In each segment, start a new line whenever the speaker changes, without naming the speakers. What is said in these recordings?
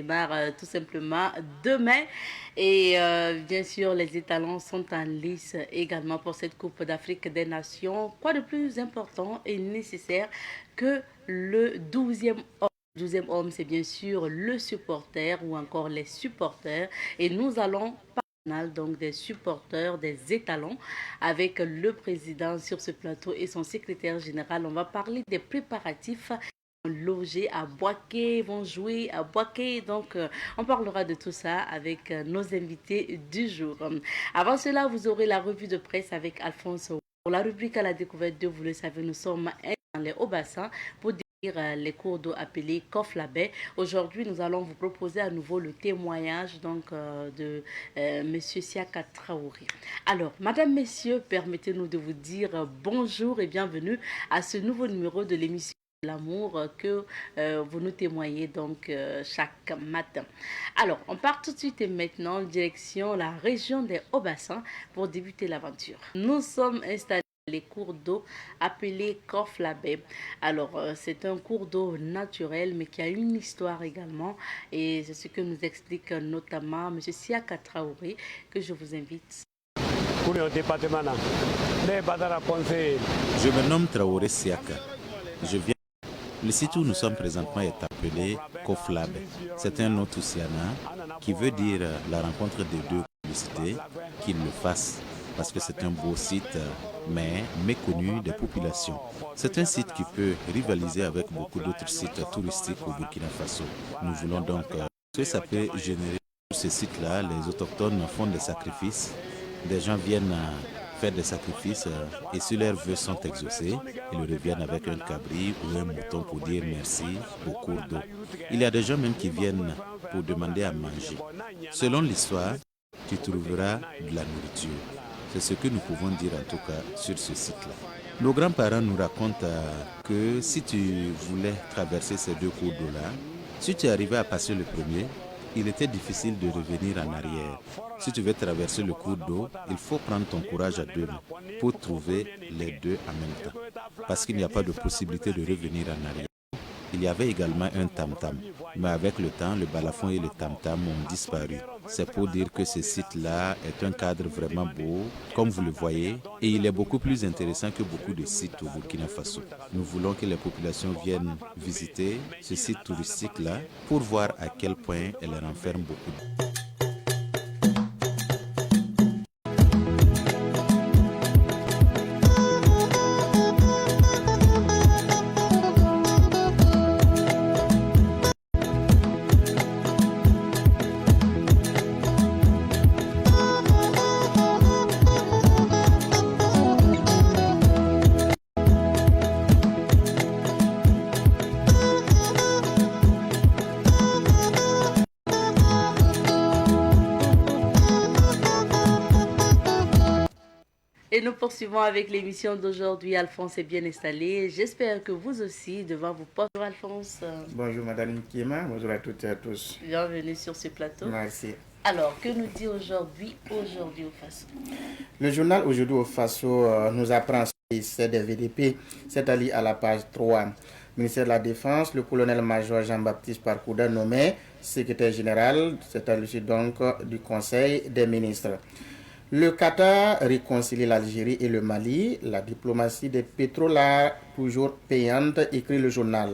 Démarre tout simplement demain et bien sûr les étalons sont en lice également pour cette Coupe d'Afrique des Nations. Quoi de plus important et nécessaire que le 12e homme? Le 12e homme, c'est bien sûr le supporter ou encore les supporters et nous allons parler donc des supporters, des étalons avec le président sur ce plateau et son secrétaire général. On va parler des préparatifs loger à Boaké, vont jouer à Boaké. Donc, on parlera de tout ça avec nos invités du jour. Avant cela, vous aurez la revue de presse avec Alphonse. Pour la rubrique à la découverte de, vous le savez, nous sommes dans les hauts-bassins pour découvrir les cours d'eau appelés Koflabé. Aujourd'hui, nous allons vous proposer à nouveau le témoignage de Monsieur Siaka Traoré. Alors, Madame, Messieurs, permettez-nous de vous dire bonjour et bienvenue à ce nouveau numéro de l'émission l'amour que vous nous témoignez chaque matin. Alors, on part tout de suite et maintenant en direction la région des Hauts-Bassins pour débuter l'aventure. Nous sommes installés dans les cours d'eau appelés Koflabé. Alors, c'est un cours d'eau naturel mais qui a une histoire également et c'est ce que nous explique notamment M. Siaka Traoré que je vous invite.
Je me nomme Traoré Siaka. Je viens. Le site où nous sommes présentement est appelé Koflab. C'est un nom toussiana qui veut dire la rencontre des deux publicités, qu'ils le fassent, parce que c'est un beau site, mais méconnu des populations. C'est un site qui peut rivaliser avec beaucoup d'autres sites touristiques au Burkina Faso. Nous voulons donc que ça peut générer sur ce site-là. Les autochtones font des sacrifices, des gens viennent faire des sacrifices et si leurs vœux sont exaucés, ils reviennent avec un cabri ou un mouton pour dire merci au cours d'eau. Il y a des gens même qui viennent pour demander à manger. Selon l'histoire, tu trouveras de la nourriture. C'est ce que nous pouvons dire en tout cas sur ce site-là. Nos grands-parents nous racontent que si tu voulais traverser ces deux cours d'eau-là, si tu arrivais à passer le premier, il était difficile de revenir en arrière. Si tu veux traverser le cours d'eau, il faut prendre ton courage à deux mains pour trouver les deux en même temps. Parce qu'il n'y a pas de possibilité de revenir en arrière. Il y avait également un tam-tam. Mais avec le temps, le balafon et le tam-tam ont disparu. C'est pour dire que ce site-là est un cadre vraiment beau, comme vous le voyez, et il est beaucoup plus intéressant que beaucoup de sites au Burkina Faso. Nous voulons que les populations viennent visiter ce site touristique-là pour voir à quel point elle renferme beaucoup de...
Et nous poursuivons avec l'émission d'aujourd'hui. Alphonse est bien installé. J'espère que vous aussi, devant vos postes. Bonjour Alphonse.
Bonjour Madame Nkema, bonjour à toutes et à tous.
Bienvenue sur ce plateau.
Merci.
Alors, que nous dit aujourd'hui au Faso?
Le journal Aujourd'hui au Faso nous apprend c'est des VDP, c'est-à-dire à la page 3. Ministère de la Défense, le colonel-major Jean-Baptiste Parcouda nommé secrétaire général, c'est-à-dire donc du Conseil des ministres. Le Qatar réconcilie l'Algérie et le Mali. La diplomatie des pétroliers toujours payante, écrit le journal.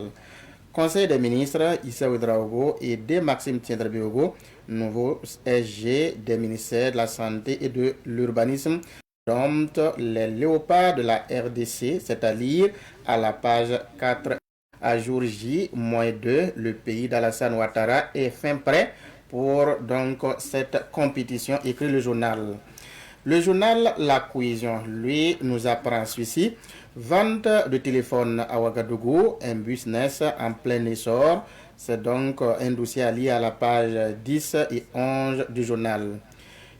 Conseil des ministres, Issa Ouedraogo et de Maxime Tiendrebiogo, nouveau SG des ministères de la Santé et de l'Urbanisme, domptent les léopards de la RDC, c'est-à-dire à la page 4. À jour J-2, le pays d'Alassane Ouattara est fin prêt pour donc cette compétition, écrit le journal. Le journal La Cohésion, lui, nous apprend ceci. Vente de téléphone à Ouagadougou, un business en plein essor. C'est donc un dossier lié à la page 10 et 11 du journal.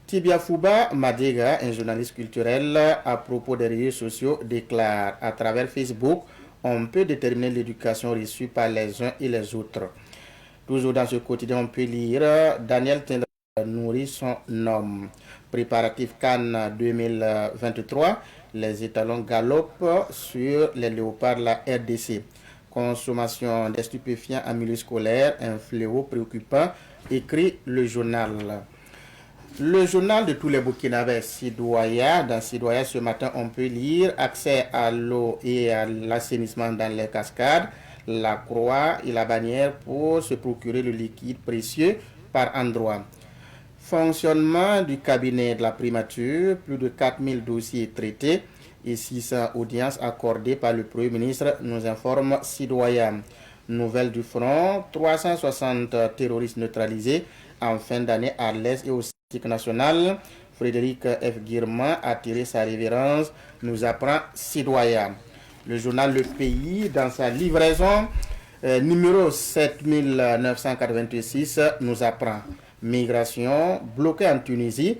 Tibia Fouba Madega, un journaliste culturel à propos des réseaux sociaux, déclare à travers Facebook, on peut déterminer l'éducation reçue par les uns et les autres. Toujours dans ce quotidien, on peut lire Daniel Tendra nourrit son homme. Préparatif Cannes 2023, les étalons galopent sur les léopards de la RDC. consommation des stupéfiants en milieu scolaire, un fléau préoccupant, écrit le journal. Le journal de tous les Burkinabés, Sidoya. Dans Sidoya, ce matin, on peut lire accès à l'eau et à l'assainissement dans les cascades, la croix et la bannière pour se procurer le liquide précieux par endroit. Fonctionnement du cabinet de la primature, plus de 4000 dossiers traités et 600 audiences accordées par le Premier ministre, nous informe Sidoya. Nouvelle du front, 360 terroristes neutralisés en fin d'année à l'Est et au Centre national. Frédéric F. Guirman a tiré sa révérence, nous apprend Sidoya. Le journal Le Pays, dans sa livraison numéro 7986, nous apprend migration bloquée en Tunisie,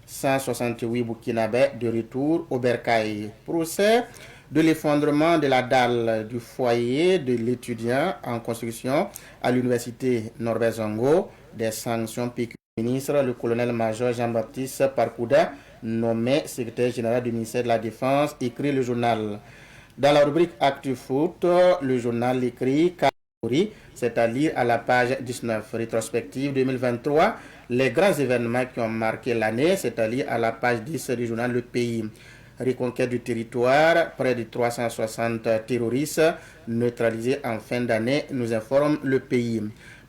168 Burkinabés de retour au Bercail. Procès de l'effondrement de la dalle du foyer de l'étudiant en construction à l'université Norbert Zongo, des sanctions pécuniaires. Ministre, le colonel-major Jean-Baptiste Parkouda, nommé secrétaire général du ministère de la Défense, écrit le journal. Dans la rubrique Actu Foot, le journal écrit c'est à lire à la page 19. Rétrospective 2023, les grands événements qui ont marqué l'année, c'est à lire à la page 10 du journal Le Pays. Reconquête du territoire, près de 360 terroristes neutralisés en fin d'année, nous informe Le Pays.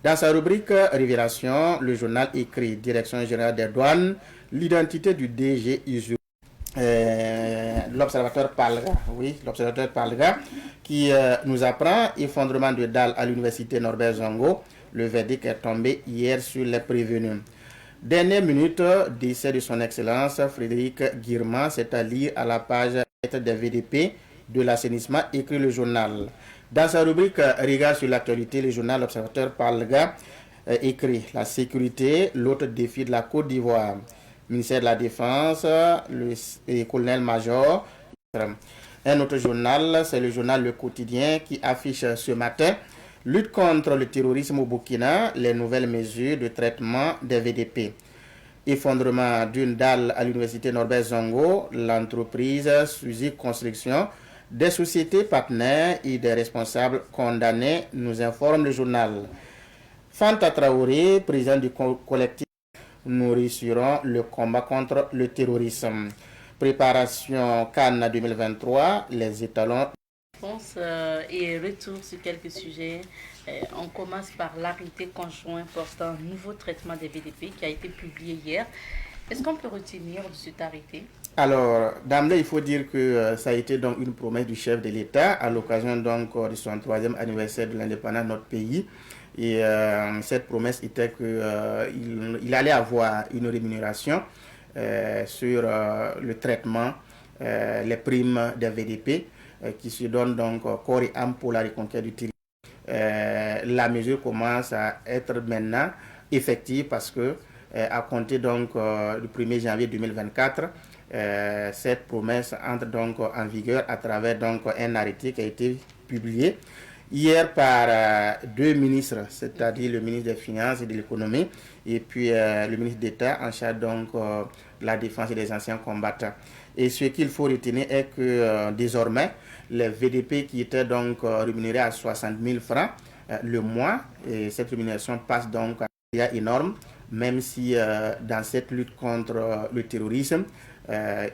Dans sa rubrique Révélation, le journal écrit Direction générale des douanes, l'identité du DG Izu. L'observateur Palga, qui nous apprend effondrement de dalles à l'université Norbert Zongo. Le verdict est tombé hier sur les prévenus. Dernière minute, décès de son excellence Frédéric Guirman, c'est à lire à la page des VDP de l'assainissement, écrit le journal. Dans sa rubrique Regard sur l'actualité, le journal L'Observateur Palga écrit la sécurité, l'autre défi de la Côte d'Ivoire. Ministère de la Défense, le colonel-major. Un autre journal, c'est le journal Le Quotidien qui affiche ce matin lutte contre le terrorisme au Burkina, les nouvelles mesures de traitement des VDP. Effondrement d'une dalle à l'université Norbert Zongo, l'entreprise Suzy Construction, des sociétés partenaires et des responsables condamnés, nous informe le journal. Fanta Traoré, président du collectif, nous réussirons le combat contre le terrorisme. Préparation Cannes 2023, les étalons.
Et retour sur quelques sujets. On commence par l'arrêté conjoint portant nouveau traitement des VDP qui a été publié hier. Est-ce qu'on peut retenir de cet arrêté?
Alors, d'emblée, il faut dire que ça a été donc une promesse du chef de l'État à l'occasion donc de son 3e anniversaire de l'indépendance de notre pays. Et cette promesse était qu'il allait avoir une rémunération sur le traitement, les primes des VDP qui se donnent donc corps et âme pour la reconquête du territoire. La mesure commence à être maintenant effective parce que à compter donc du 1er janvier 2024, cette promesse entre donc en vigueur à travers donc un arrêté qui a été publié hier par deux ministres, c'est-à-dire le ministre des Finances et de l'Économie et puis le ministre d'État en charge donc de la défense et des anciens combattants. Et ce qu'il faut retenir est que désormais, les VDP qui étaient donc rémunérés à 60 000 francs le mois, et cette rémunération passe donc à un milliard énorme, même si dans cette lutte contre le terrorisme,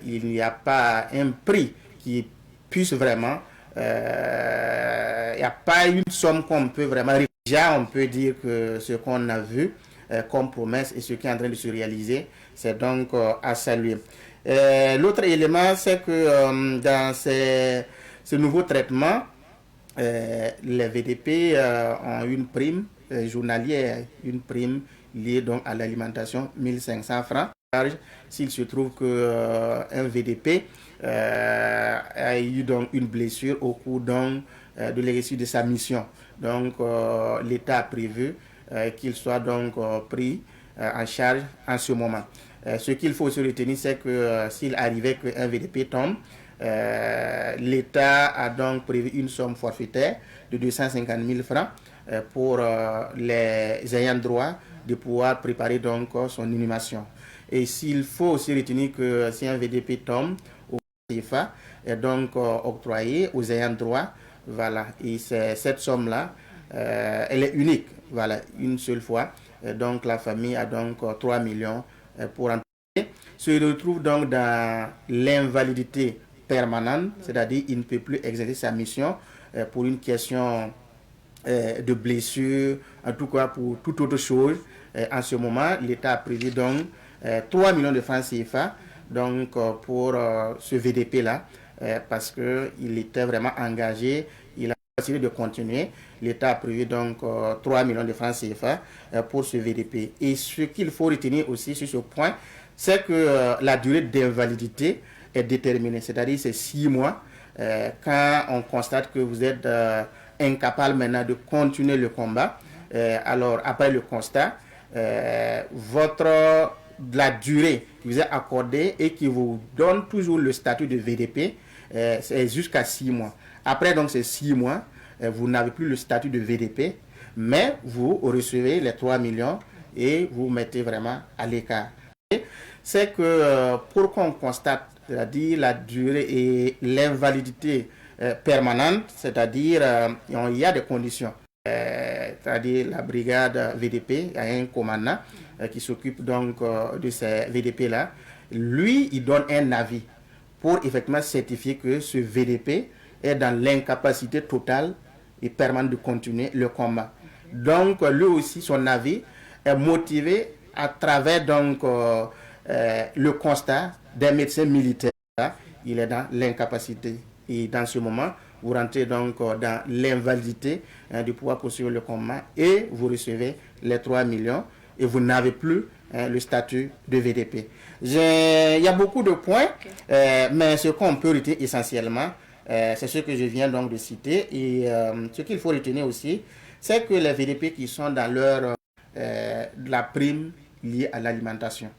il n'y a pas un prix qui puisse vraiment, il n'y a pas une somme qu'on peut vraiment. Déjà, on peut dire que ce qu'on a vu comme promesse et ce qui est en train de se réaliser, c'est donc à saluer. L'autre élément, c'est que dans ce nouveau traitement, les VDP ont une prime journalière, une prime liée donc à l'alimentation, 1500 francs. S'il se trouve qu'un VDP a eu donc une blessure au cours donc, de l'exercice de sa mission. Donc l'État a prévu qu'il soit donc pris en charge en ce moment. Ce qu'il faut se retenir, c'est que s'il arrivait qu'un VDP tombe, l'État a donc prévu une somme forfaitaire de 250 000 francs pour les ayants droit de pouvoir préparer donc son inhumation. Et s'il faut aussi retenir que si un VDP tombe, au CFA est donc octroyé aux ayants droit Voilà, et cette somme-là, elle est unique, voilà, une seule fois. Donc la famille a donc 3 millions pour en se retrouve donc dans l'invalidité permanente, c'est-à-dire il ne peut plus exercer sa mission pour une question de blessure, en tout cas pour toute autre chose. En ce moment, l'État a prévu donc 3 millions de francs CFA donc, pour ce VDP-là, parce qu'il était vraiment engagé, il a décidé de continuer. L'État a prévu donc 3 millions de francs CFA pour ce VDP. Et ce qu'il faut retenir aussi sur ce point, c'est que la durée d'invalidité est déterminée, c'est-à-dire c'est 6 mois. Quand on constate que vous êtes incapable maintenant de continuer le combat, alors après le constat, la durée qui vous est accordée et qui vous donne toujours le statut de VDP, c'est jusqu'à 6 mois. Après donc ces 6 mois, vous n'avez plus le statut de VDP, mais vous recevez les 3 millions et vous mettez vraiment à l'écart. C'est que pour qu'on constate, c'est-à-dire la durée et l'invalidité permanente, c'est-à-dire il y a des conditions. C'est-à-dire la brigade VDP, il y a un commandant qui s'occupe donc de ces VDP-là. Lui, il donne un avis pour effectivement certifier que ce VDP est dans l'incapacité totale et permanente de continuer le combat. Donc, lui aussi, son avis est motivé à travers donc le constat d'un médecin militaire. Il est dans l'incapacité. Et dans ce moment, vous rentrez donc dans l'invalidité de pouvoir poursuivre le combat et vous recevez les 3 millions et vous n'avez plus le statut de VDP. Il y a beaucoup de points, mais ce qu'on peut retenir essentiellement, c'est ce que je viens donc de citer. Et ce qu'il faut retenir aussi, c'est que les VDP qui sont dans la prime liée à l'alimentation.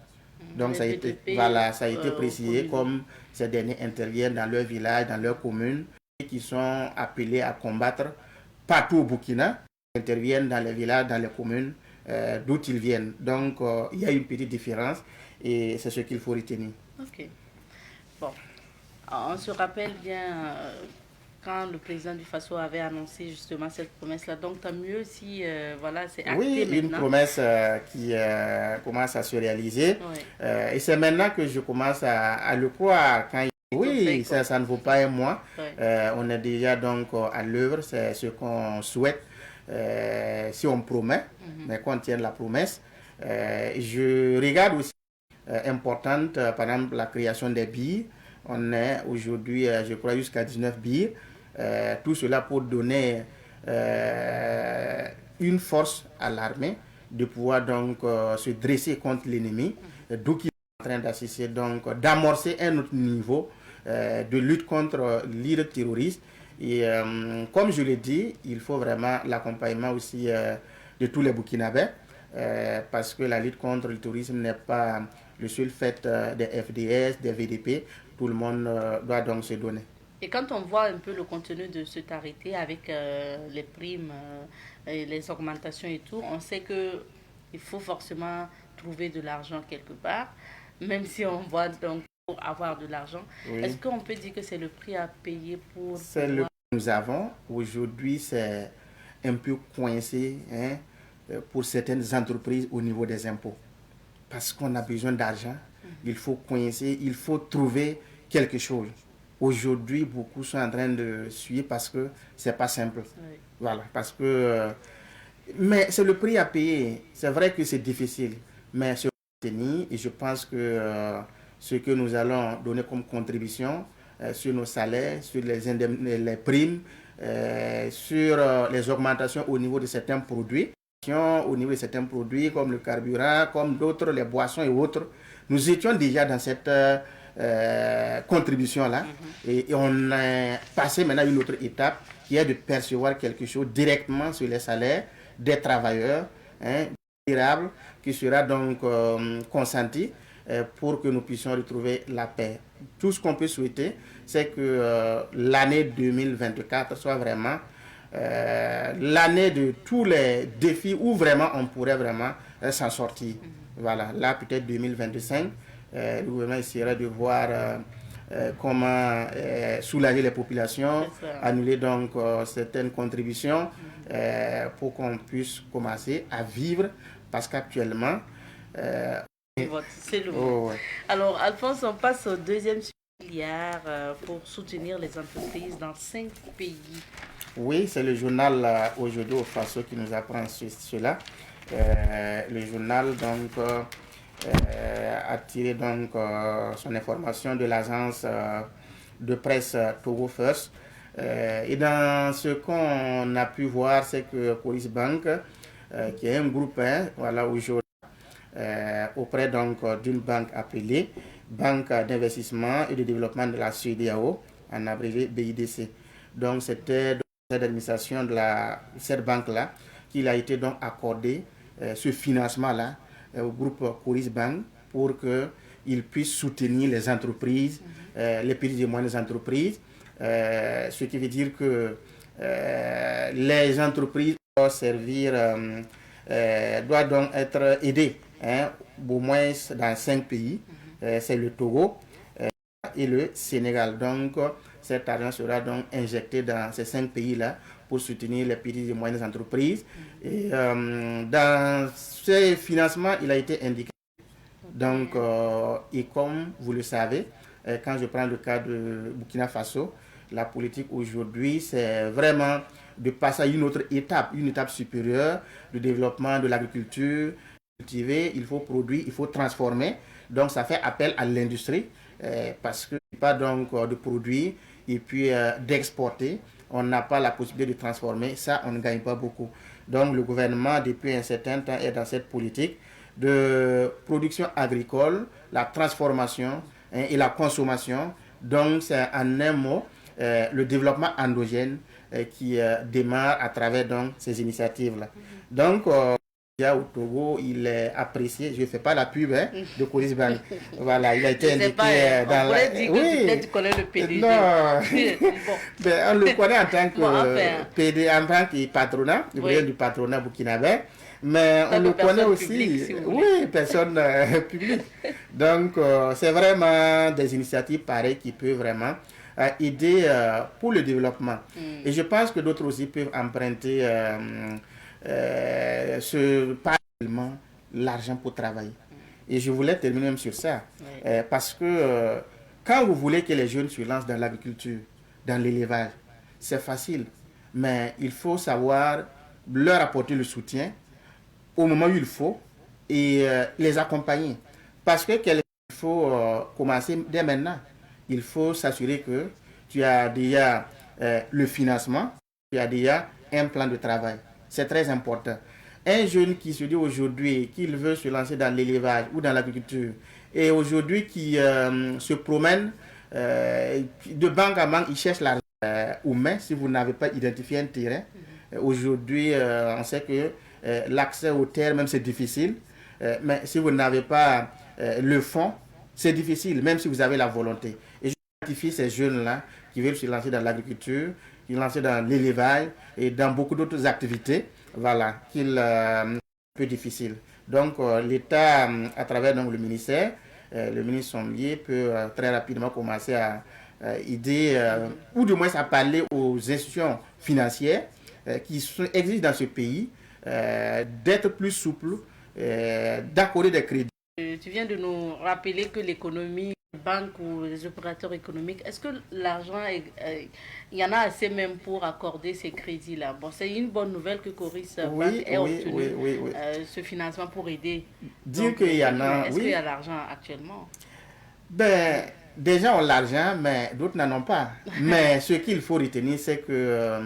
Donc ça a été précisé comme ces derniers interviennent dans leur village, dans leur commune, et qui sont appelés à combattre partout au Burkina, interviennent dans les villages, dans les communes d'où ils viennent. Donc il y a une petite différence et c'est ce qu'il faut retenir.
Ok. Bon, on se rappelle bien quand le président du FASO avait annoncé justement cette promesse-là. Donc, tant mieux si voilà, c'est acté
oui,
maintenant.
Une promesse qui commence à se réaliser. Oui. Et c'est maintenant que je commence à le croire. Oui, ça ne vaut pas un mois. Oui. On est déjà donc à l'œuvre. C'est ce qu'on souhaite. Si on promet, mais qu'on tienne la promesse. Je regarde aussi importante, par exemple, la création des billes. On est aujourd'hui, je crois, jusqu'à 19 billes. Tout cela pour donner une force à l'armée de pouvoir donc se dresser contre l'ennemi, d'où il est en train d'assister donc d'amorcer un autre niveau de lutte contre l'île terroriste. Et comme je l'ai dit, il faut vraiment l'accompagnement aussi de tous les Burkinabés parce que la lutte contre le terrorisme n'est pas le seul fait des FDS, des VDP. Tout le monde doit donc se donner.
Et quand on voit un peu le contenu de cet arrêté avec les primes, et les augmentations et tout, on sait qu'il faut forcément trouver de l'argent quelque part, même si on voit donc pour avoir de l'argent. Oui. Est-ce qu'on peut dire que c'est le prix à payer pour...
C'est le prix que nous avons. Aujourd'hui, c'est un peu coincé pour certaines entreprises au niveau des impôts. Parce qu'on a besoin d'argent, il faut coincer, il faut trouver quelque chose. Aujourd'hui, beaucoup sont en train de suivre parce que c'est pas simple. Oui. Voilà, parce que... mais c'est le prix à payer. C'est vrai que c'est difficile, mais c'est tenir. Et je pense que ce que nous allons donner comme contribution sur nos salaires, sur les primes, sur les augmentations au niveau de certains produits, au niveau de certains produits comme le carburant, comme d'autres, les boissons et autres, nous étions déjà dans cette contribution-là et on est passé maintenant à une autre étape qui est de percevoir quelque chose directement sur les salaires des travailleurs, durable, qui sera donc consenti pour que nous puissions retrouver la paix. Tout ce qu'on peut souhaiter, c'est que l'année 2024 soit vraiment l'année de tous les défis où vraiment on pourrait vraiment s'en sortir. Voilà, là peut-être 2025, le gouvernement essaiera de voir comment soulager les populations, annuler donc certaines contributions pour qu'on puisse commencer à vivre, parce qu'actuellement...
c'est le mot. Ouais. Alors, Alphonse, on passe au deuxième milliard pour soutenir les entreprises dans 5 pays.
Oui, c'est le journal Aujourd'hui au Faso qui nous apprend cela. Le journal donc a tiré donc son information de l'agence de presse Togo First. Et dans ce qu'on a pu voir, c'est que Coris Bank, qui est un groupe, voilà, aujourd'hui, auprès donc d'une banque appelée Banque d'investissement et de développement de la CEDEAO, en abrégé BIDC. Donc c'était l'administration de cette banque-là qu'il a été donc accordé ce financement-là au groupe Coris Bank pour qu'il puisse soutenir les entreprises, les petites et moyennes entreprises, ce qui veut dire que les entreprises doivent servir, doivent donc être aidées, au moins dans 5 pays, c'est le Togo et le Sénégal. Donc cet argent sera donc injecté dans ces 5 pays-là pour soutenir les petites et moyennes entreprises. Et dans ce financement, il a été indiqué. Donc, et comme vous le savez, quand je prends le cas de Burkina Faso, la politique aujourd'hui, c'est vraiment de passer à une autre étape, une étape supérieure, le développement de l'agriculture. Cultiver, il faut produire, il faut transformer. Donc, ça fait appel à l'industrie parce que pas donc de produire et puis d'exporter, on n'a pas la possibilité de transformer, ça on ne gagne pas beaucoup. Donc le gouvernement depuis un certain temps est dans cette politique de production agricole, la transformation et la consommation. Donc c'est en un mot le développement endogène qui démarre à travers donc ces initiatives-là. Donc au Togo, il est apprécié, je ne fais pas la pub de Coris Bank. Voilà, il a été indiqué
dans la... Dire que peut-être tu connais le PDG.
Non, ben, on le connaît en tant que PDG, en tant que patronat, le président du patronat burkinabé, mais on le connaît aussi, publique, si oui, personne publique. Donc, c'est vraiment des initiatives pareilles qui peuvent vraiment aider pour le développement. Et je pense que d'autres aussi peuvent emprunter pas seulement l'argent pour travailler. Et je voulais terminer même sur ça, parce que quand vous voulez que les jeunes se lancent dans l'agriculture, dans l'élevage, c'est facile, mais il faut savoir leur apporter le soutien au moment où il faut et les accompagner. Parce que il faut commencer dès maintenant. Il faut s'assurer que tu as déjà le financement, tu as déjà un plan de travail. C'est très important. Un jeune qui se dit aujourd'hui qu'il veut se lancer dans l'élevage ou dans l'agriculture et aujourd'hui qui se promène de banque à banque, il cherche l'argent. Ou mais si vous n'avez pas identifié un terrain, aujourd'hui on sait que l'accès aux terres même c'est difficile, mais si vous n'avez pas le fonds, c'est difficile même si vous avez la volonté. Et j'identifie ces jeunes-là qui veulent se lancer dans l'agriculture, qui se lancer dans l'élevage et dans beaucoup d'autres activités, voilà, qu'il est un peu difficile. Donc l'État, à travers donc, le ministère, le ministre Sommier peut très rapidement commencer à aider, ou du moins à parler aux institutions financières qui existent dans ce pays, d'être plus souples, d'accorder des crédits.
Tu viens de nous rappeler que l'économie, les banques ou les opérateurs économiques, est-ce que l'argent, il y en a assez même pour accorder ces crédits-là? Bon, c'est une bonne nouvelle que Coris Bank ait obtenu ce financement pour aider.
Dire qu'il y en a,
est-ce qu'il y a l'argent actuellement?
Ben, déjà on a l'argent, mais d'autres n'en ont pas. Mais ce qu'il faut retenir, c'est que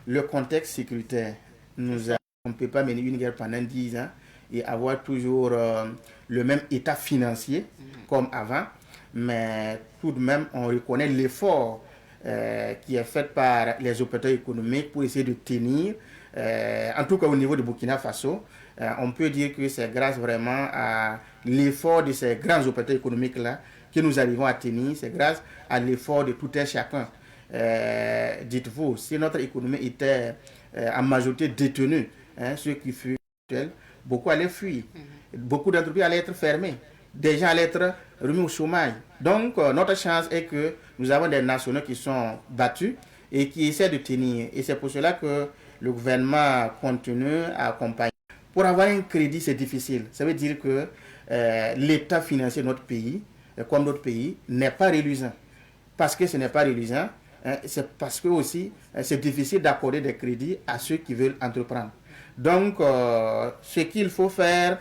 le contexte sécuritaire on ne peut pas mener une guerre pendant 10 ans et avoir toujours le même état financier comme avant, mais tout de même on reconnaît l'effort qui est fait par les opérateurs économiques pour essayer de tenir, en tout cas au niveau de Burkina Faso. On peut dire que c'est grâce vraiment à l'effort de ces grands opérateurs économiques là que nous arrivons à tenir, c'est grâce à l'effort de tout un chacun. Dites-vous, si notre économie était en majorité détenue, ce qui fut actuel, beaucoup allaient fuir. Beaucoup d'entreprises allaient être fermées. des gens allaient être remis au chômage. Donc, notre chance est que nous avons des nationaux qui sont battus et qui essaient de tenir. Et c'est pour cela que le gouvernement continue à accompagner. Pour avoir un crédit, c'est difficile. Ça veut dire que l'état financier de notre pays, comme d'autres pays, n'est pas reluisant. Parce que ce n'est pas reluisant, c'est parce que aussi c'est difficile d'accorder des crédits à ceux qui veulent entreprendre. Donc, ce qu'il faut faire,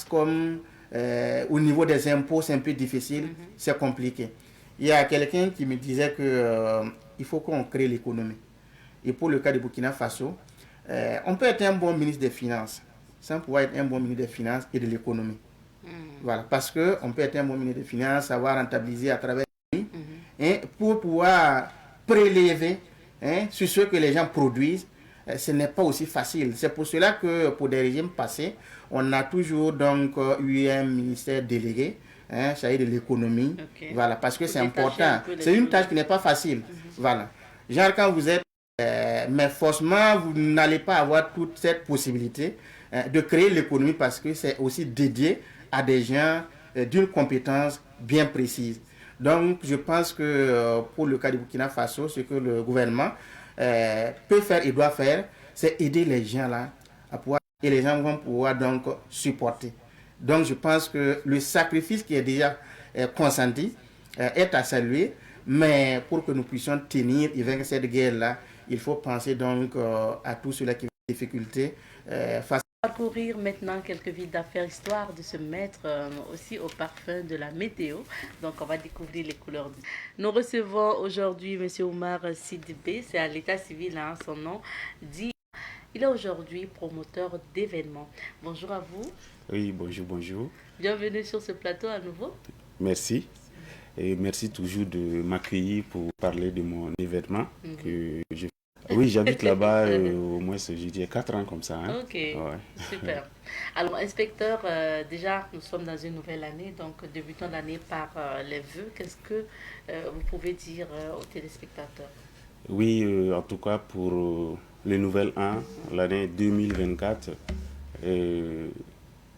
comme au niveau des impôts, c'est un peu difficile, c'est compliqué. Il y a quelqu'un qui me disait que il faut qu'on crée l'économie. Et pour le cas de Burkina Faso, on peut être un bon ministre des Finances sans pouvoir être un bon ministre des Finances et de l'économie. Voilà, parce qu'on peut être un bon ministre des Finances, savoir rentabiliser à travers pour pouvoir prélever sur ce que les gens produisent, ce n'est pas aussi facile. C'est pour cela que pour des régimes passés, on a toujours donc eu un ministère délégué, chargé de l'économie, voilà, parce que c'est important. C'est une tâche qui n'est pas facile. Voilà. Genre quand vous êtes, mais forcément, vous n'allez pas avoir toute cette possibilité de créer l'économie parce que c'est aussi dédié à des gens d'une compétence bien précise. Donc, je pense que pour le cas du Burkina Faso, ce que le gouvernement peut faire et doit faire, c'est aider les gens là à pouvoir, et les gens vont pouvoir donc supporter. Donc, je pense que le sacrifice qui est déjà consenti est à saluer, mais pour que nous puissions tenir et vaincre cette guerre-là, il faut penser donc à tous ceux-là qui ont des difficultés face.
Parcourir maintenant quelques villes d'affaires histoire de se mettre aussi au parfum de la météo. Donc on va découvrir les couleurs. Nous recevons aujourd'hui M. Oumar Sidibé, c'est à l'état civil, son nom dit. Il est aujourd'hui promoteur d'événements. Bonjour à vous.
Oui, bonjour, bonjour.
Bienvenue sur ce plateau à nouveau.
Merci. Et merci toujours de m'accueillir pour parler de mon événement que je. Oui, j'habite là-bas au moins, je dirais 4 ans comme ça.
Ok, ouais. Super. Alors, inspecteur, déjà, nous sommes dans une nouvelle année, donc débutons l'année par les vœux. Qu'est-ce que vous pouvez dire aux téléspectateurs?
Oui, en tout cas, pour le nouvel an, l'année 2024,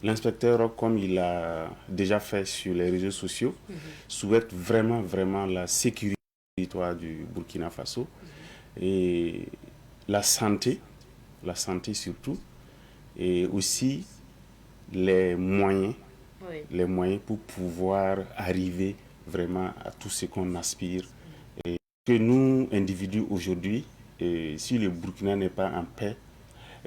l'inspecteur, comme il a déjà fait sur les réseaux sociaux, souhaite vraiment, vraiment la sécurité du territoire du Burkina Faso. Et la santé surtout, et aussi les moyens pour pouvoir arriver vraiment à tout ce qu'on aspire. Et que nous, individus aujourd'hui, si le Burkina n'est pas en paix,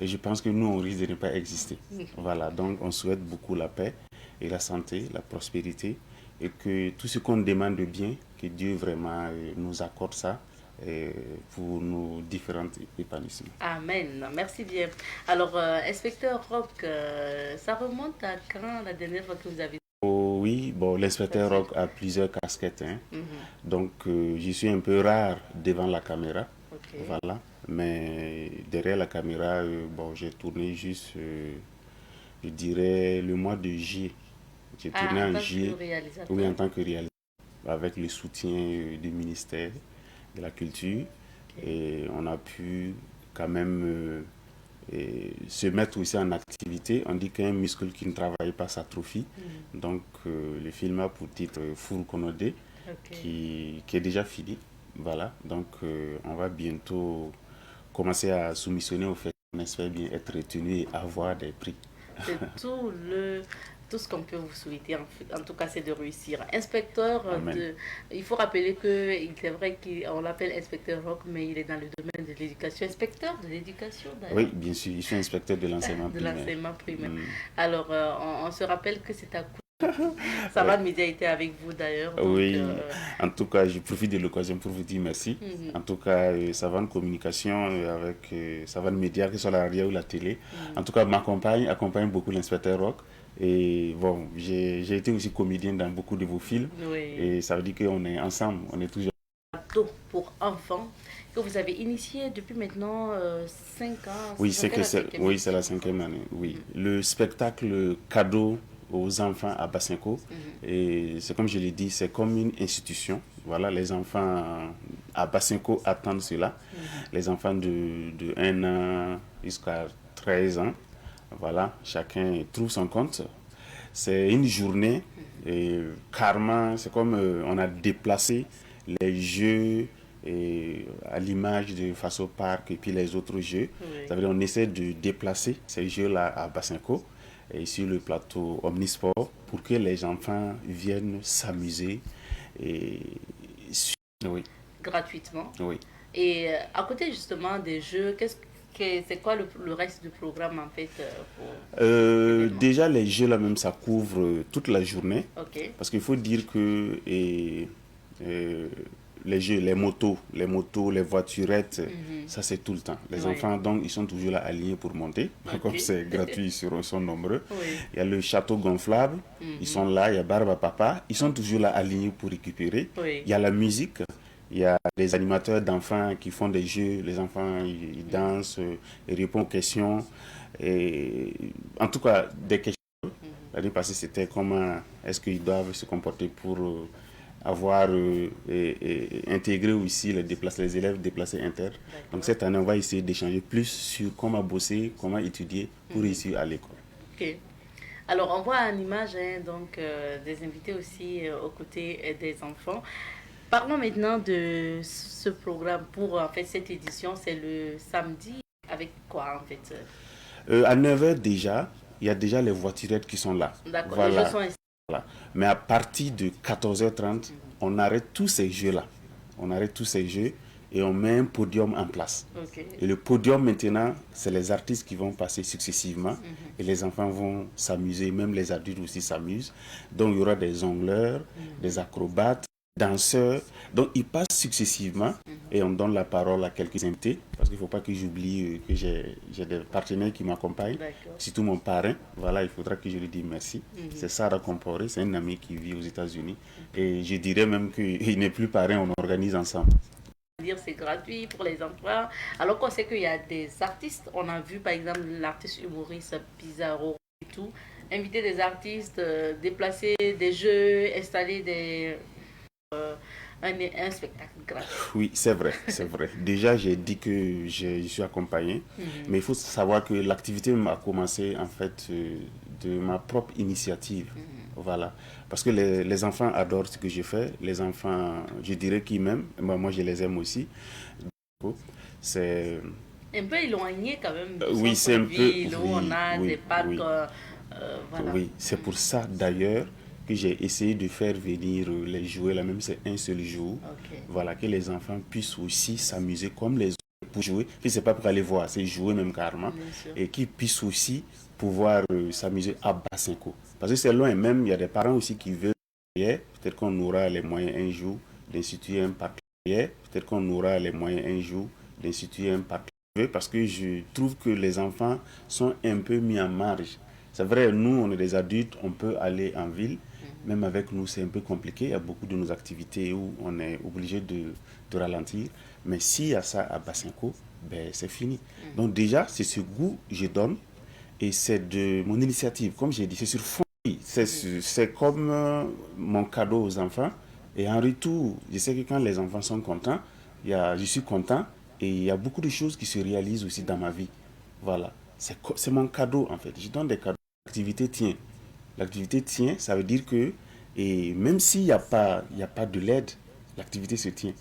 je pense que nous, on risque de ne pas exister. Voilà, donc on souhaite beaucoup la paix et la santé, la prospérité, et que tout ce qu'on demande de bien, que Dieu vraiment nous accorde ça. Pour nos différents épanouissements.
Amen. Merci bien. Alors, inspecteur Rock, ça remonte à quand la dernière fois que vous avez...
Oui, bon, l'inspecteur Rock a plusieurs casquettes. Donc, je suis un peu rare devant la caméra. Voilà. Mais derrière la caméra, bon, j'ai tourné juste, je dirais, le mois de juillet. J'ai tourné en juillet. Oui, en tant que réalisateur. Avec le soutien du ministère de la culture, et on a pu quand même se mettre aussi en activité. On dit qu'un muscle qui ne travaille pas s'atrophie. Donc le film a pour titre Four Konodé, qui est déjà fini. Voilà, donc on va bientôt commencer à soumissionner au fait qu'on espère bien être retenu et avoir des prix.
C'est tout ce qu'on peut vous souhaiter, en tout cas, c'est de réussir. Inspecteur, il faut rappeler que c'est vrai qu'on l'appelle inspecteur Rock, mais il est dans le domaine de l'éducation. Inspecteur de l'éducation, d'ailleurs.
Oui, bien sûr, je suis inspecteur de l'enseignement primaire.
De l'enseignement primaire. Alors, on se rappelle que c'est à Savane Média était avec vous d'ailleurs.
Oui, en tout cas, je profite de l'occasion pour vous dire merci. En tout cas, Savane Communication avec Savane Média, que ce soit la radio ou la télé, en tout cas, accompagne beaucoup l'inspecteur Rock. Et bon, j'ai été aussi comédien dans beaucoup de vos films. Et ça veut dire qu'on est ensemble, on est toujours...
Pour enfants que vous avez initié depuis maintenant 5 ans.
Oui, c'est la 5e année. Oui. Le spectacle cadeau aux enfants à Basenko, et c'est comme je l'ai dit, c'est comme une institution. Voilà, les enfants à Basenko attendent cela. Les enfants de 1 an jusqu'à 13 ans, voilà, chacun trouve son compte. C'est une journée et carrément, c'est comme on a déplacé les jeux et à l'image de Faso Park et puis les autres jeux.
Oui.
Ça veut dire on essaie de déplacer ces jeux-là à Basenko et sur le plateau Omnisport pour que les enfants viennent s'amuser et oui.
Gratuitement.
Oui.
Et à côté justement des jeux, c'est quoi le reste du programme en fait
Déjà les jeux là même ça couvre toute la journée.
Ok.
Parce qu'il faut dire que les jeux, les voiturettes, ça c'est tout le temps. Les enfants donc ils sont toujours là alignés pour monter. Comme c'est gratuit, ils sont nombreux.
Oui.
Il y a le château gonflable, ils sont là. Il y a Barba Papa, ils sont toujours là alignés pour récupérer.
Oui.
Il y a la musique. Il y a des animateurs d'enfants qui font des jeux. Les enfants, ils dansent, ils répondent aux questions. Et, en tout cas, des questions. L'année passée, c'était comment est-ce qu'ils doivent se comporter pour avoir intégré aussi les élèves déplacés inter. Donc cette année, on va essayer d'échanger plus sur comment bosser, comment étudier pour réussir à l'école.
Ok. Alors, on voit en image donc, des invités aussi aux côtés des enfants. Parlons maintenant de ce programme pour en fait cette édition, c'est le samedi avec quoi en fait
À 9h déjà, il y a déjà les voiturettes qui sont là.
D'accord,
Voilà.
les jeux sont ici.
Voilà. Mais à partir de 14h30, on arrête tous ces jeux-là. On arrête tous ces jeux et on met un podium en place.
Okay.
Et le podium maintenant, c'est les artistes qui vont passer successivement et les enfants vont s'amuser, même les adultes aussi s'amusent. Donc il y aura des jongleurs, des acrobates, danseurs. Donc ils passent successivement et on donne la parole à quelques invités parce qu'il ne faut pas que j'oublie que j'ai des partenaires qui m'accompagnent, surtout mon parrain. Voilà, il faudra que je lui dise merci. C'est Sarah Comporé, c'est un ami qui vit aux États-Unis et je dirais même qu'il n'est plus parrain, on organise ensemble.
C'est gratuit pour les enfants, alors qu'on sait qu'il y a des artistes. On a vu par exemple l'artiste humoriste Pizarro et tout, inviter des artistes, déplacer des jeux, installer un spectacle gratuit.
Oui, c'est vrai, c'est vrai. Déjà, j'ai dit que je suis accompagné, mais il faut savoir que l'activité m'a commencé en fait de ma propre initiative. Voilà. Parce que les enfants adorent ce que je fais. Les enfants, je dirais qu'ils m'aiment. Moi, je les aime aussi. C'est
un peu éloigné quand même.
Oui, c'est un peu.
Où on a des parcs. Voilà.
Oui, c'est pour ça d'ailleurs que j'ai essayé de faire venir les jouets, là même c'est un seul jour. Voilà, que les enfants puissent aussi s'amuser comme les autres pour jouer. Puis c'est pas pour aller voir, c'est jouer même carrément. Et qu'ils puissent aussi pouvoir s'amuser à Basenko. Parce que c'est loin, même il y a des parents aussi qui veulent. Peut-être qu'on aura les moyens un jour d'instituer un parc. Peut-être qu'on aura les moyens un jour d'instituer un parc. Parce que je trouve que les enfants sont un peu mis en marge. C'est vrai, nous, on est des adultes, on peut aller en ville. Même avec nous, c'est un peu compliqué. Il y a beaucoup de nos activités où on est obligé de ralentir. Mais s'il y a ça à Basenko, ben, c'est fini. Donc déjà, c'est ce goût que je donne. Et c'est de mon initiative. Comme j'ai dit, c'est sur fond. C'est comme mon cadeau aux enfants. Et en retour, je sais que quand les enfants sont contents, je suis content. Et il y a beaucoup de choses qui se réalisent aussi dans ma vie. Voilà. C'est mon cadeau, en fait. Je donne des cadeaux. L'activité tient. L'activité tient, ça veut dire que et même s'il n'y a pas de l'aide, l'activité se tient.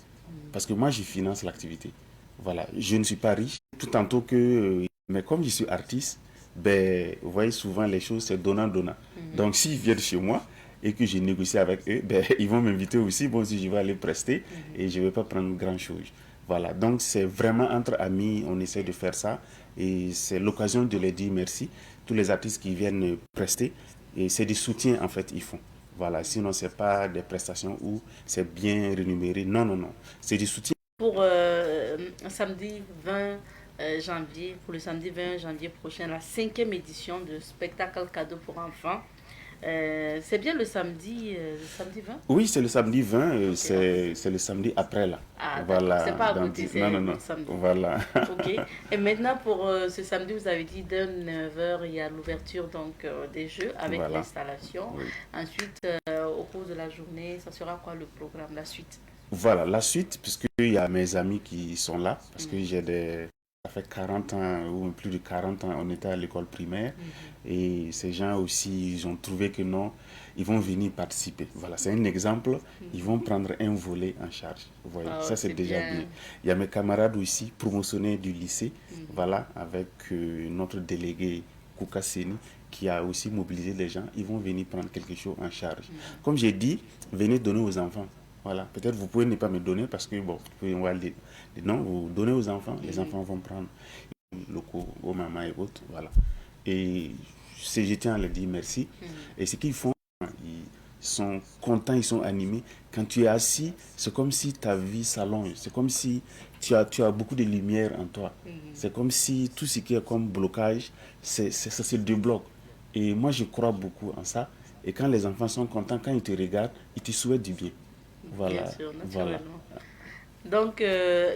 Parce que moi, je finance l'activité. Voilà. Je ne suis pas riche, tout tantôt que... mais comme je suis artiste, ben, vous voyez souvent les choses, c'est donnant-donnant. Donc, s'ils viennent chez moi et que je négocie avec eux, ben, ils vont m'inviter aussi. Bon, si je vais aller prester et je ne vais pas prendre grand-chose. Voilà. Donc, c'est vraiment entre amis, on essaie de faire ça. Et c'est l'occasion de les dire merci. Tous les artistes qui viennent prester, et c'est des soutiens en fait ils font. Voilà, sinon c'est pas des prestations où c'est bien rémunéré. Non, non, non. C'est des soutiens.
Pour samedi 20 janvier, pour le samedi 20 janvier prochain, la 5e édition de spectacle cadeau pour enfants. C'est bien le samedi 20?
Oui, c'est le samedi 20, c'est le samedi après là.
Ah,
voilà.
C'est pas à côté, c'est
non.
le samedi.
Voilà.
Ok. Et maintenant pour ce samedi, vous avez dit dès 9h, il y a l'ouverture donc des jeux avec l'installation. Oui. Ensuite, au cours de la journée, ça sera quoi le programme, la suite?
Voilà, la suite, puisqu'il y a mes amis qui sont là, parce que j'ai des Ça fait 40 ans ou plus de 40 ans, on était à l'école primaire et ces gens aussi, ils ont trouvé que non, ils vont venir participer. Voilà, c'est un exemple, ils vont prendre un volet en charge. Vous voyez,
Oh,
ça c'est déjà bien. Il y a mes camarades aussi, promotionnés du lycée, voilà, avec notre délégué Koukaseni, qui a aussi mobilisé les gens, ils vont venir prendre quelque chose en charge. Comme j'ai dit, venez donner aux enfants. Voilà, peut-être vous pouvez ne pas me donner parce que, bon, vous pouvez voir les noms, vous donnez aux enfants, les enfants vont prendre locaux, aux mamans et autres, voilà. Et je tiens à leur dire merci. Et ce qu'ils font, ils sont contents, ils sont animés. Quand tu es assis, c'est comme si ta vie s'allonge, c'est comme si tu as beaucoup de lumière en toi. C'est comme si tout ce qui est comme blocage, ça se débloque. Et moi, je crois beaucoup en ça. Et quand les enfants sont contents, quand ils te regardent, ils te souhaitent du bien. Voilà.
Bien sûr,
Voilà.
naturellement. Donc,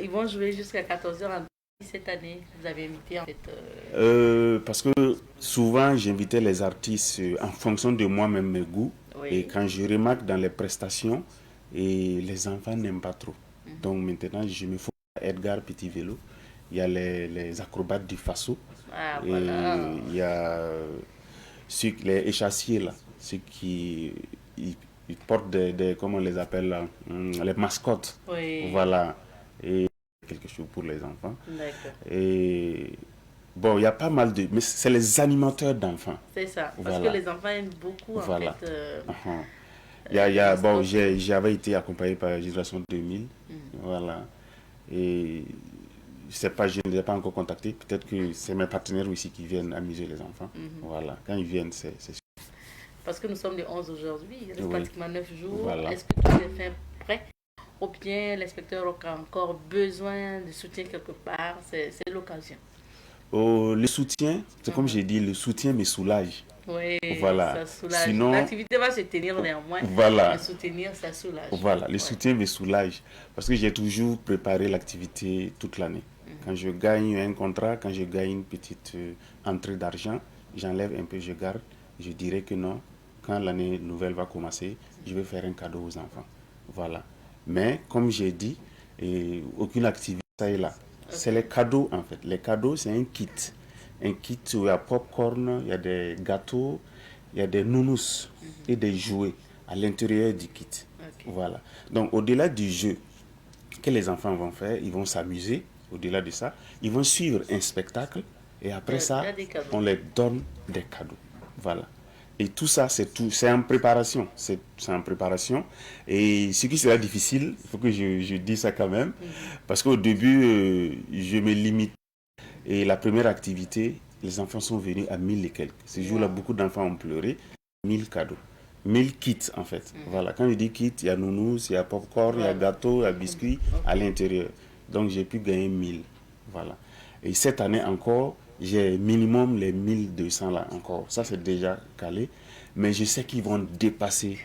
ils vont jouer jusqu'à 14h cette année. Vous avez invité en fait.
Parce que souvent, j'invitais les artistes en fonction de moi-même, mes goûts.
Oui.
Et quand je remarque dans les prestations, et les enfants n'aiment pas trop. Donc maintenant, je me fous à Edgar Petit Vélo. Il y a les acrobates du Faso.
Ah,
Et
voilà.
il y a les échassiers là, ceux qui ils portent comment on les appelle là, les mascottes.
Oui.
Voilà. Et quelque chose pour les enfants.
D'accord.
Et bon, il y a pas mal de... Mais c'est les animateurs d'enfants.
C'est ça. Parce
Voilà.
que les enfants aiment beaucoup
Voilà.
en fait.
Bon, j'avais été accompagné par Génération 2000. Voilà. Et je ne les ai pas encore contactés. Peut-être que c'est mes partenaires aussi qui viennent amuser les enfants. Voilà. Quand ils viennent, c'est sûr.
Parce que nous sommes le 11 aujourd'hui. Il reste
Oui.
pratiquement 9 jours.
Voilà.
Est-ce que tout est fait prêt? Ou bien l'inspecteur a encore besoin de soutien quelque part? C'est l'occasion.
Le soutien, c'est comme j'ai dit, le soutien me soulage.
Oui,
Voilà.
ça soulage.
Sinon,
l'activité va se tenir néanmoins.
voilà.
Mais soutenir, ça soulage.
Voilà, le soutien me soulage parce que j'ai toujours préparé l'activité toute l'année. Quand je gagne un contrat, quand je gagne une petite entrée d'argent, j'enlève un peu, je garde. Je dirais que non, quand l'année nouvelle va commencer, je vais faire un cadeau aux enfants. Voilà. Mais comme j'ai dit, aucune activité, ça est là. C'est les cadeaux en fait. Les cadeaux, c'est un kit. Un kit où il y a popcorn, il y a des gâteaux, il y a des nounous et des jouets à l'intérieur du kit. Voilà. Donc, au-delà du jeu que les enfants vont faire, ils vont s'amuser. Au-delà de ça, ils vont suivre un spectacle et après ça, on les donne des cadeaux. Voilà. Et tout ça, c'est en préparation. C'est en préparation. Et ce qui sera difficile, il faut que je dise ça quand même, parce qu'au début, je me limite. Et la première activité, les enfants sont venus à 1000 et quelques. Ce jour-là, beaucoup d'enfants ont pleuré. 1000 cadeaux. 1000 kits, en fait. Voilà. Quand je dis kit, il y a nounous, il y a popcorn, il y a gâteau, il y a biscuits à l'intérieur. Donc, j'ai pu gagner 1000. Voilà. Et cette année encore, j'ai minimum les 1200 là encore. Ça, c'est déjà calé. Mais je sais qu'ils vont dépasser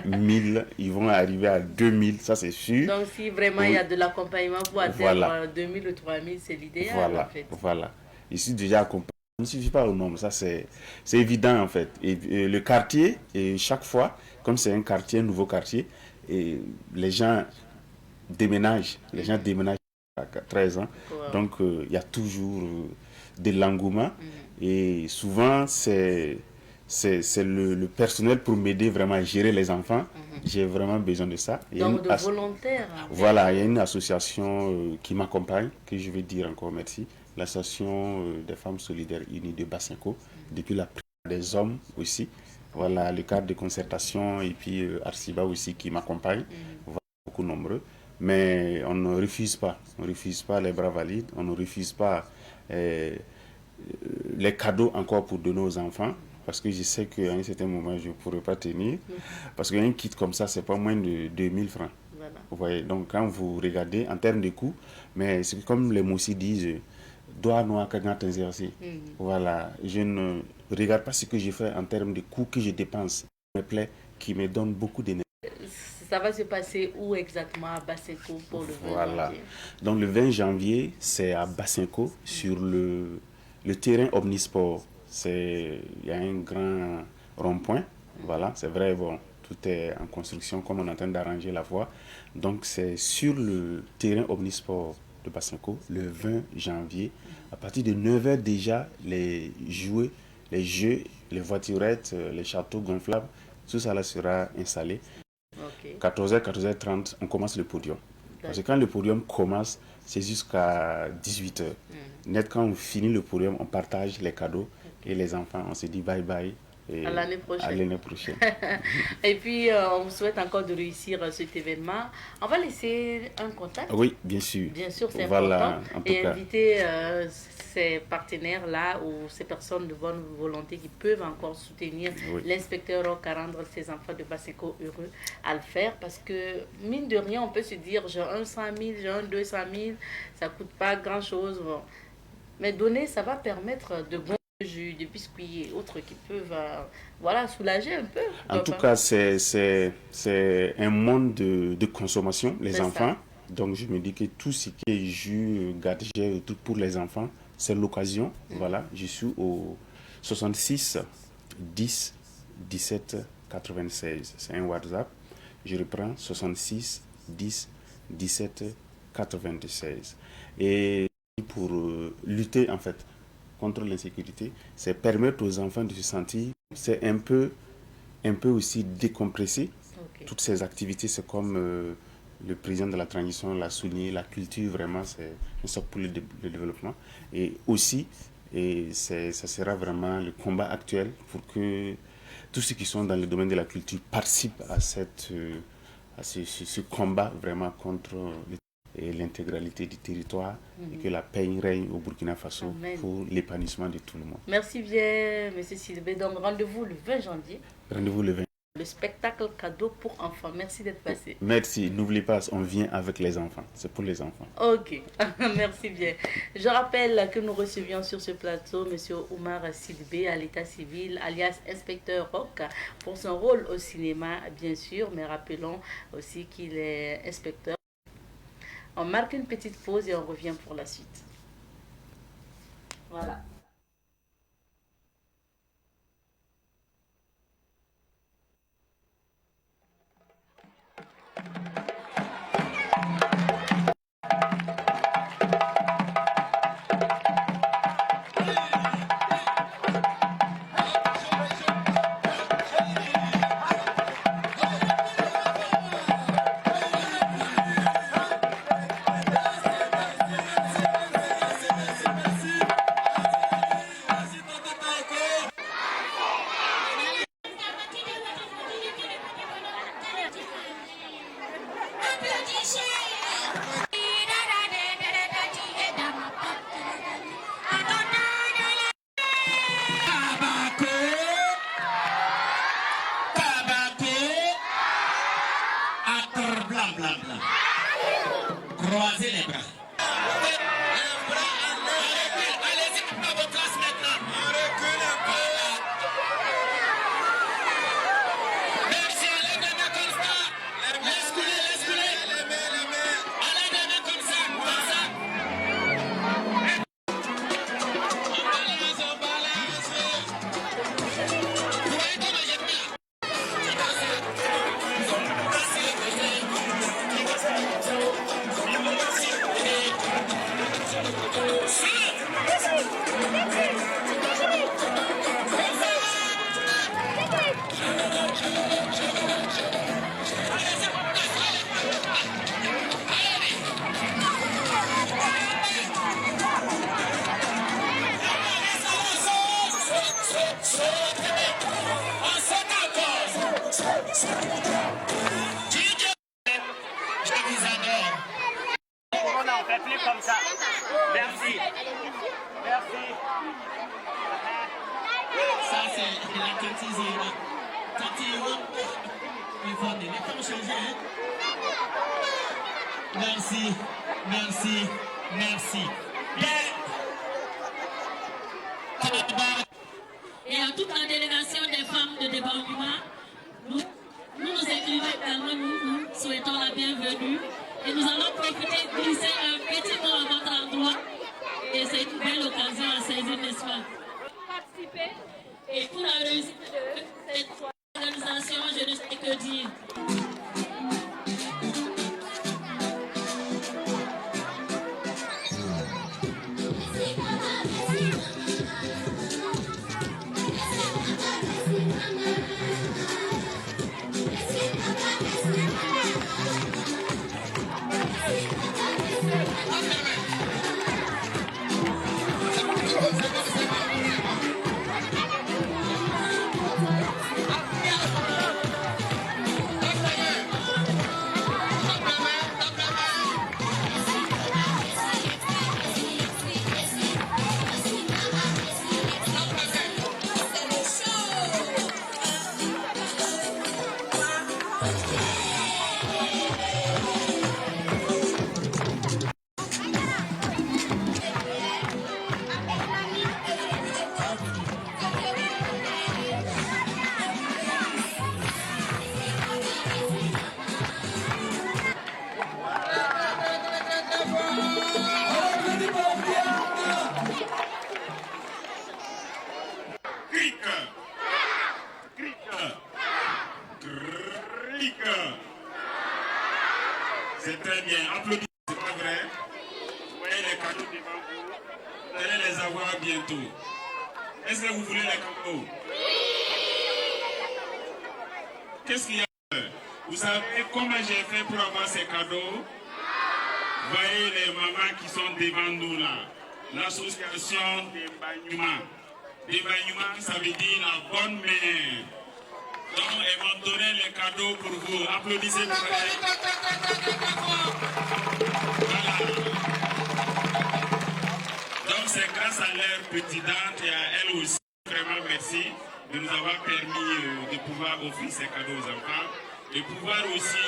1000. Ils vont arriver à 2000. Ça, c'est sûr.
Donc, si vraiment il y a de l'accompagnement pour atteindre 2000 ou 3000, c'est l'idéal
voilà,
en fait.
Voilà. Je suis déjà accompagné. Il ne suffit pas au nombre. Ça, c'est évident en fait. Et le quartier, et chaque fois, comme c'est un quartier, un nouveau quartier, et les gens déménagent. Les gens déménagent à 13 ans.
Wow.
Donc, il y a toujours de l'engouement. Et souvent, c'est le personnel pour m'aider vraiment à gérer les enfants. J'ai vraiment besoin de ça.
Donc, de volontaires.
Voilà, il y a une association qui m'accompagne, que je vais dire encore merci. L'association des femmes solidaires unies de Basenko, depuis la prière des hommes aussi. Voilà, le cadre de concertation et puis Arciba aussi qui m'accompagne. Voilà, beaucoup nombreux. Mais on ne refuse pas. On ne refuse pas les bras valides. On ne refuse pas les cadeaux encore pour donner aux enfants. Parce que je sais qu'à un certain moment, je ne pourrai pas tenir. Parce qu'un kit comme ça, c'est pas moins de 2000 francs.
Voilà.
Vous voyez, donc quand vous regardez en termes de coûts, mais c'est comme les moussis disent, doit noir quand exercer. Voilà, je ne regarde pas ce que je fais en termes de coûts que je dépense. Ça me plaît, qui me donne beaucoup d'énergie.
Ça va se passer où exactement à Basenko pour le 20 janvier?
Donc le 20 janvier, c'est à Basenko, sur le terrain Omnisport. Il y a un grand rond-point. Voilà, c'est vrai, bon, tout est en construction comme on est en train d'arranger la voie. Donc c'est sur le terrain Omnisport de Basenco le 20 janvier. À partir de 9h déjà, les jouets, les jeux, les voiturettes, les châteaux gonflables, tout ça là sera installé. 14h, 14h30, on commence le podium. Parce que quand le podium commence, c'est jusqu'à 18h. Net, quand on finit le podium, on partage les cadeaux et les enfants, on se dit bye bye. Et
à l'année prochaine.
À l'année prochaine.
Et puis, on vous souhaite encore de réussir cet événement. On va laisser un contact.
Oui, bien sûr.
Bien sûr, c'est
voilà,
important. Et inviter ces partenaires-là ou ces personnes de bonne volonté qui peuvent encore soutenir l'inspecteur Roch à rendre ses enfants de Basenco heureux à le faire. Parce que, mine de rien, on peut se dire, j'ai un 100 000, j'ai un 200 000, ça ne coûte pas grand-chose. Bon. Mais donner, ça va permettre de bons jus, des biscuits et autres qui peuvent soulager un peu.
En tout cas, c'est un monde de consommation, les enfants. Ça. Donc, je me dis que tout ce qui est jus, gadgets, tout pour les enfants, c'est l'occasion. Voilà, je suis au 66 10 17 96. C'est un WhatsApp. Je reprends 66 10 17 96. Et pour lutter, en fait, contre l'insécurité, c'est permettre aux enfants de se sentir, c'est un peu aussi décompresser. Toutes ces activités, c'est comme le président de la transition l'a souligné, la culture vraiment c'est un socle pour le développement. Et aussi, ça sera vraiment le combat actuel pour que tous ceux qui sont dans le domaine de la culture participent à ce combat vraiment contre l'intégralité du territoire et que la paix règne au Burkina Faso. Amen. Pour l'épanouissement de tout le monde.
Merci bien, M. Sylvain. Donc, rendez-vous le 20 janvier.
Rendez-vous le 20.
Le spectacle cadeau pour enfants. Merci d'être passé.
Merci. N'oubliez pas, on vient avec les enfants. C'est pour les enfants.
Ok. Merci bien. Je rappelle que nous recevions sur ce plateau M. Oumar Sidibé à l'état civil, alias inspecteur Roch, pour son rôle au cinéma, bien sûr, mais rappelons aussi qu'il est inspecteur. On marque une petite pause et on revient pour la suite. Voilà.
Croisez les bras.
Comme ça. Merci. Merci.
Ça, c'est la Catizera. Catizera. Il faut des méthodes changer. Merci. Merci. Merci.
Et à toute la délégation des femmes de débarquement, nous nous écrivons également, nous souhaitons la bienvenue. Et nous allons profiter de glisser un petit mot à votre endroit. Et c'est une belle occasion à saisir, n'est-ce pas? Participer. Et pour la réussite de cette organisation, je ne sais que dire.
magnifique. C'est très bien. Applaudissez, c'est pas vrai? Vous voyez les cadeaux devant vous. Vous allez les avoir bientôt. Est-ce que vous voulez les cadeaux? Qu'est-ce qu'il y a? Vous savez comment j'ai fait pour avoir ces cadeaux? Voyez les mamans qui sont devant nous là. L'association des Banyuma. Des Banyuma, ça veut dire la bonne mère. Donc, elles vont donner les cadeaux pour vous. Applaudissez pour elles. Voilà. Donc, c'est grâce à leur petite date et à elles aussi. Vraiment merci de nous avoir permis de pouvoir offrir ces cadeaux aux enfants. De pouvoir aussi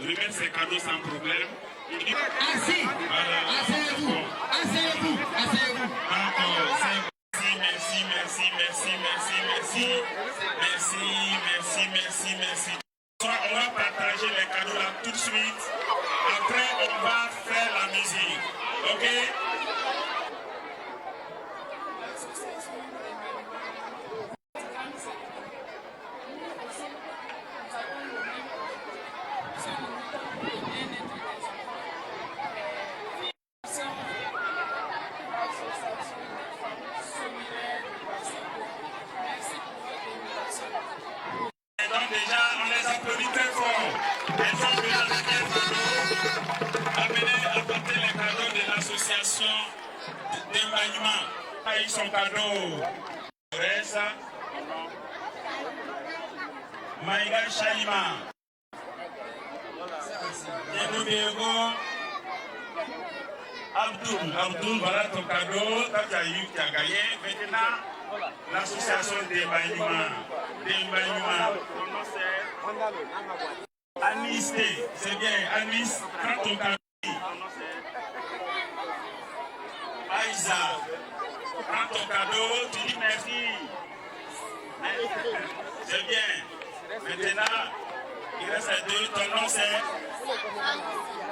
remettre ces cadeaux sans problème.
Assez.
Voilà.
Asseyez-vous. Asseyez-vous. Asseyez-vous.
Merci. On va partager les cadeaux là tout de suite. Après, on va faire la musique. Ok? Donc déjà, on les applaudit très fort. Elles ont déjà les cadeaux. Apporter les cadeaux de l'association d'Emmanuel. Ils sont cadeaux. Reza, Maïga Chaima, Diego, Abdul, voilà ton cadeau. Toi, tu as gagné. Maintenant, l'association d'Emmanuel. Ton nom c'est Anis, c'est bien. Anis, prends ton cadeau. Aïsa, prends ton cadeau, tu dis merci. C'est bien. Maintenant, il reste deux. Ton nom c'est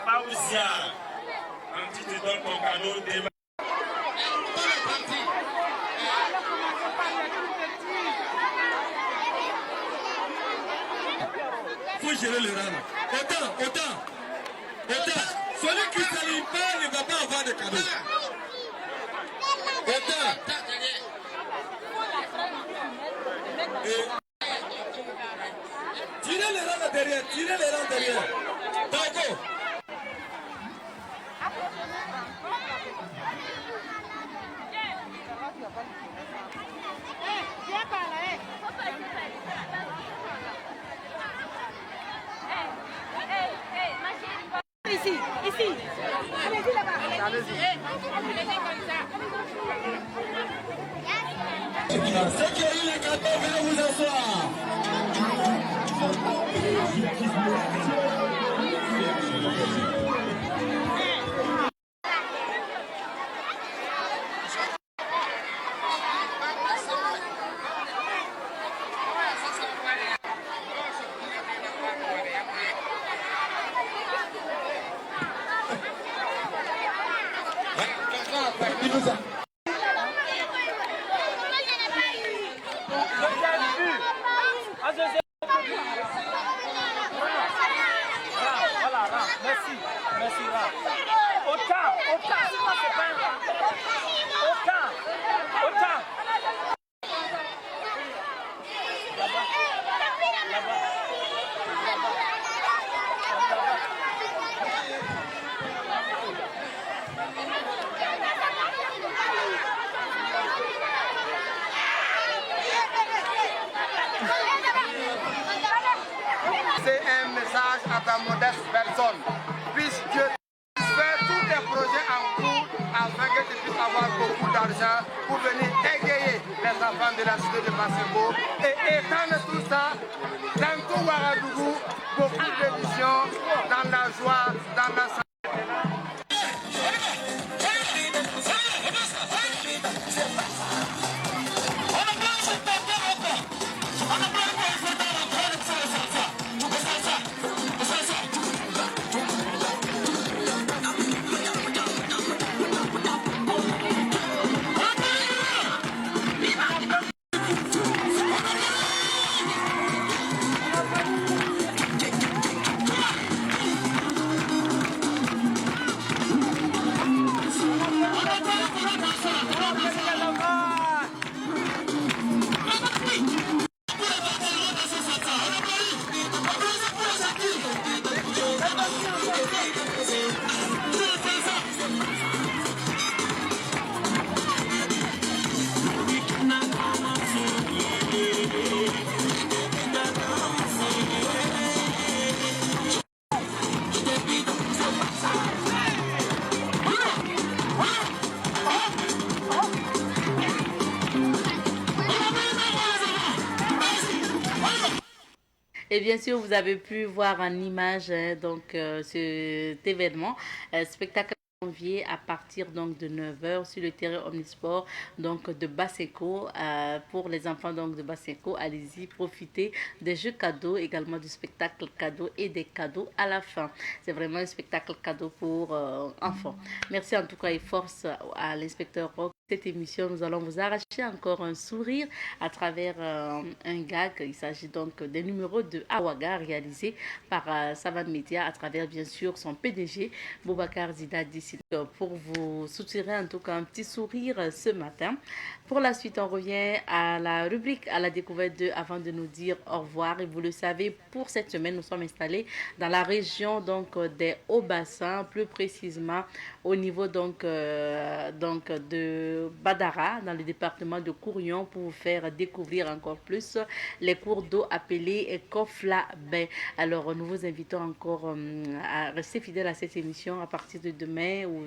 Paousia. Quand tu te donnes ton cadeau,
Il faut gérer le rang. Autant. Celui qui ne s'aligne pas ne va pas avoir de cadeaux. Autant. Tirez les rangs derrière. D'accord.
Ici. Allez-y là-bas. Allez-y.
Ceux qui ont eu les cadeaux, venez vous asseoir.
Merci. Autant.
C'est un message à ta modeste personne. Puisse Dieu faire tous tes projets en cours afin que tu puisses avoir beaucoup d'argent pour venir égayer les enfants de la cité de Massébo et étendre tout ça dans tout Ouagadougou, beaucoup d'éditions, dans la joie, dans la santé.
Check
Et bien sûr, vous avez pu voir en image cet événement, spectacle à partir donc de 9h sur le terrain omnisport donc de Basseko pour les enfants donc de Basseko. Allez-y, profitez des jeux cadeaux, également du spectacle cadeau et des cadeaux à la fin. C'est vraiment un spectacle cadeau pour enfants. Merci en tout cas et force à l'inspecteur Rock. Cette émission, nous allons vous arracher encore un sourire à travers un gag. Il s'agit donc des numéros de Awaga réalisés par Savan Media à travers bien sûr son PDG Boubacar Zida d'ici pour vous soutirer en tout cas un petit sourire ce matin. Pour la suite, on revient à la rubrique à la découverte de avant de nous dire au revoir. Et vous le savez, pour cette semaine, nous sommes installés dans la région donc des Hauts-Bassins, plus précisément au niveau donc de Badara, dans le département de Kourion, pour vous faire découvrir encore plus les cours d'eau appelés Kofla Bay. Alors, nous vous invitons encore à rester fidèles à cette émission à partir de demain ou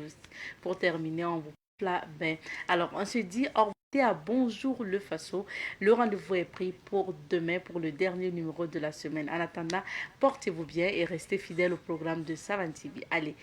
pour terminer, on vous Kofla Bay. Alors, on se dit au revoir à Bonjour le Faso. Le rendez-vous est pris pour demain pour le dernier numéro de la semaine. En attendant, portez-vous bien et restez fidèles au programme de Savan TV. Allez,